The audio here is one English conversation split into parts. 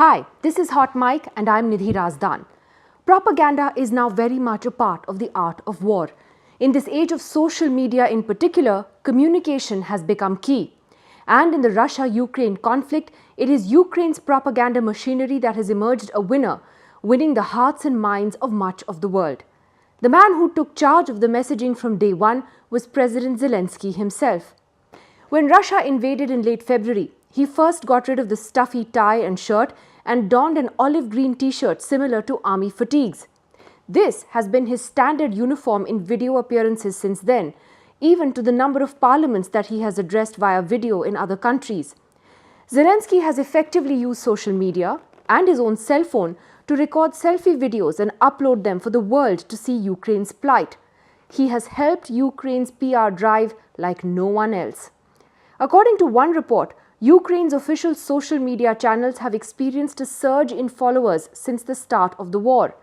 Hi, this is Hot Mike and I'm Nidhi Razdan. Propaganda is now very much a part of the art of war. In this age of social media in particular, communication has become key. And in the Russia-Ukraine conflict, it is Ukraine's propaganda machinery that has emerged a winner, winning the hearts and minds of much of the world. The man who took charge of the messaging from day one was President Zelensky himself. When Russia invaded in late February, he first got rid of the stuffy tie and shirt and donned an olive green t-shirt similar to army fatigues. This has been his standard uniform in video appearances since then, even to the number of parliaments that he has addressed via video in other countries. Zelensky has effectively used social media and his own cell phone to record selfie videos and upload them for the world to see Ukraine's plight. He has helped Ukraine's PR drive like no one else. According to one report, Ukraine's official social media channels have experienced a surge in followers since the start of the war.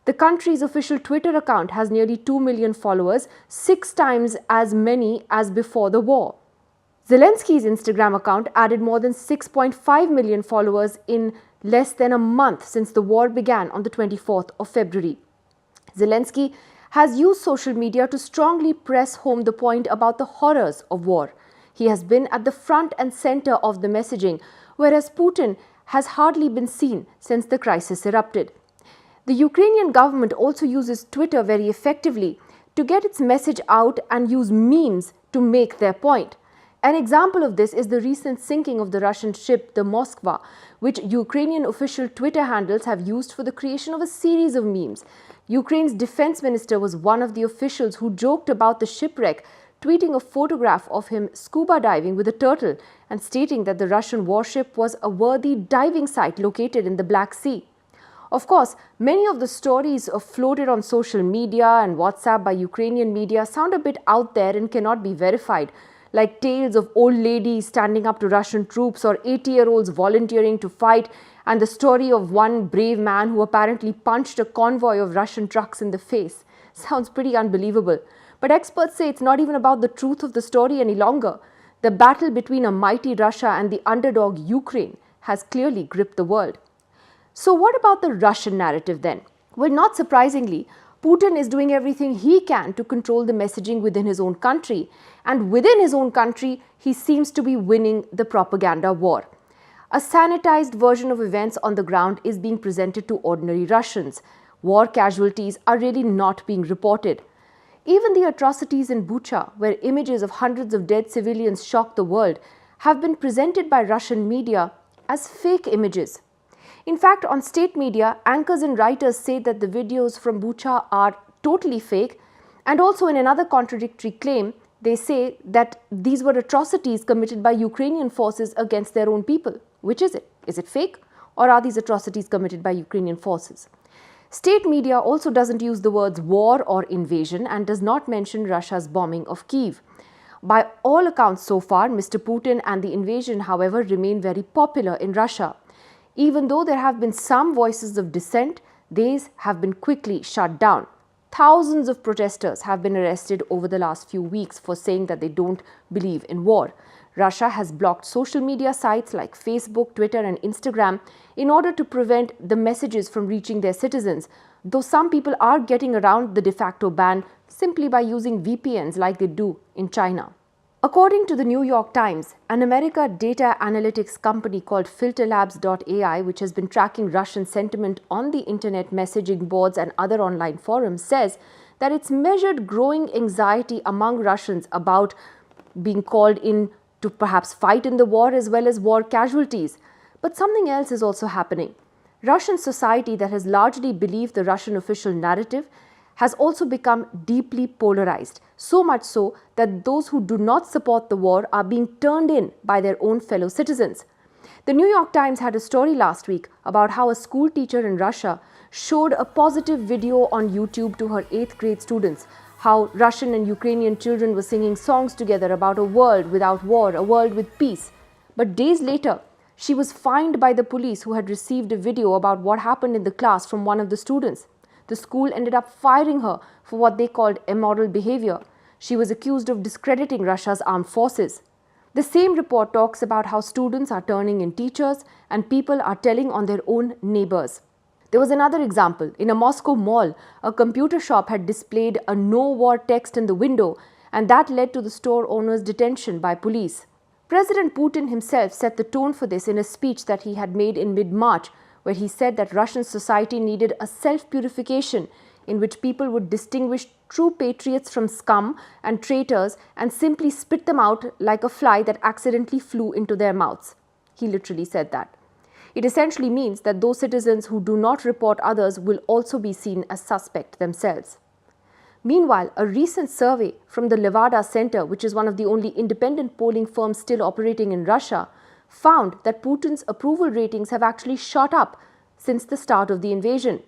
The country's official Twitter account has nearly 2 million followers, 6 times as many as before the war. Zelensky's Instagram account added more than 6.5 million followers in less than a month since the war began on the 24th of February. Zelensky has used social media to strongly press home the point about the horrors of war. He has been at the front and center of the messaging, whereas Putin has hardly been seen since the crisis erupted. The Ukrainian government also uses Twitter very effectively to get its message out and use memes to make their point. An example of this is the recent sinking of the Russian ship, the Moskva, which Ukrainian official Twitter handles have used for the creation of a series of memes. Ukraine's defense minister was one of the officials who joked about the shipwreck, tweeting a photograph of him scuba diving with a turtle and stating that the Russian warship was a worthy diving site located in the Black Sea. Of course, many of the stories floated on social media and WhatsApp by Ukrainian media sound a bit out there and cannot be verified, like tales of old ladies standing up to Russian troops or 80-year-olds volunteering to fight, and the story of one brave man who apparently punched a convoy of Russian trucks in the face. Sounds pretty unbelievable. But experts say it's not even about the truth of the story any longer. The battle between a mighty Russia and the underdog Ukraine has clearly gripped the world. So what about the Russian narrative then? Well, not surprisingly, Putin is doing everything he can to control the messaging within his own country. And within his own country, he seems to be winning the propaganda war. A sanitized version of events on the ground is being presented to ordinary Russians. War casualties are really not being reported. Even the atrocities in Bucha, where images of hundreds of dead civilians shocked the world, have been presented by Russian media as fake images. In fact, on state media, anchors and writers say that the videos from Bucha are totally fake, and also in another contradictory claim, they say that these were atrocities committed by Ukrainian forces against their own people. Which is it? Is it fake, or are these atrocities committed by Ukrainian forces? State media also doesn't use the words war or invasion and does not mention Russia's bombing of Kyiv. By all accounts so far, Mr. Putin and the invasion, however, remain very popular in Russia. Even though there have been some voices of dissent, these have been quickly shut down. Thousands of protesters have been arrested over the last few weeks for saying that they don't believe in war. Russia has blocked social media sites like Facebook, Twitter and Instagram in order to prevent the messages from reaching their citizens, though some people are getting around the de facto ban simply by using VPNs like they do in China. According to the New York Times, an American data analytics company called FilterLabs.ai, which has been tracking Russian sentiment on the internet messaging boards and other online forums, says that it's measured growing anxiety among Russians about being called in to perhaps fight in the war as well as war casualties. But something else is also happening. Russian society that has largely believed the Russian official narrative has also become deeply polarized, so much so that those who do not support the war are being turned in by their own fellow citizens. The New York Times had a story last week about how a school teacher in Russia showed a positive video on YouTube to her 8th grade students, how Russian and Ukrainian children were singing songs together about a world without war, a world with peace. But days later, she was fined by the police who had received a video about what happened in the class from one of the students. The school ended up firing her for what they called immoral behavior. She was accused of discrediting Russia's armed forces. The same report talks about how students are turning in teachers and people are telling on their own neighbors. There was another example. In a Moscow mall, a computer shop had displayed a "No War" text in the window, and that led to the store owner's detention by police. President Putin himself set the tone for this in a speech that he had made in mid-March, where he said that Russian society needed a self-purification in which people would distinguish true patriots from scum and traitors and simply spit them out like a fly that accidentally flew into their mouths. He literally said that. It essentially means that those citizens who do not report others will also be seen as suspect themselves. Meanwhile, a recent survey from the Levada Center, which is one of the only independent polling firms still operating in Russia, found that Putin's approval ratings have actually shot up since the start of the invasion.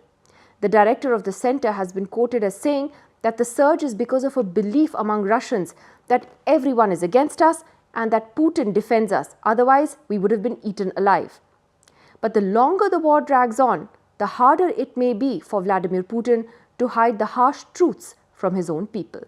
The director of the center has been quoted as saying that the surge is because of a belief among Russians that everyone is against us and that Putin defends us, otherwise we would have been eaten alive. But the longer the war drags on, the harder it may be for Vladimir Putin to hide the harsh truths from his own people.